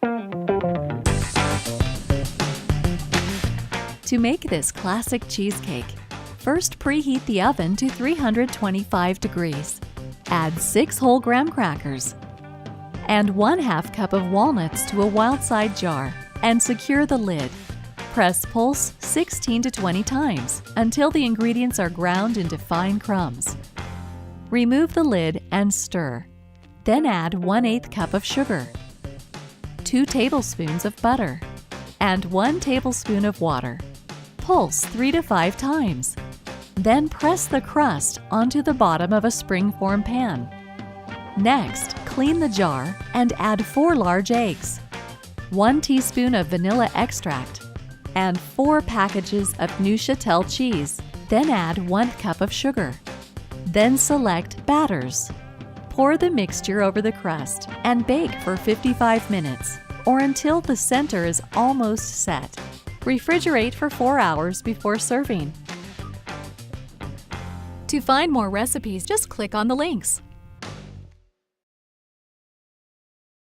To make this classic cheesecake, first preheat the oven to 325 degrees. Add 6 whole graham crackers and 1/2 cup of walnuts to a wild side jar and secure the lid. Press pulse 16 to 20 times until the ingredients are ground into fine crumbs. Remove the lid and stir. Then add 1/8 cup of sugar, 2 tablespoons of butter, and 1 tablespoon of water. Pulse 3 to 5 times. Then press the crust onto the bottom of a springform pan. Next, clean the jar and add 4 large eggs, 1 teaspoon of vanilla extract, and 4 packages of Neuchâtel cheese. Then add 1 cup of sugar. Then select Batters. Pour the mixture over the crust and bake for 55 minutes or until the center is almost set. Refrigerate for 4 hours before serving. To find more recipes, just click on the links.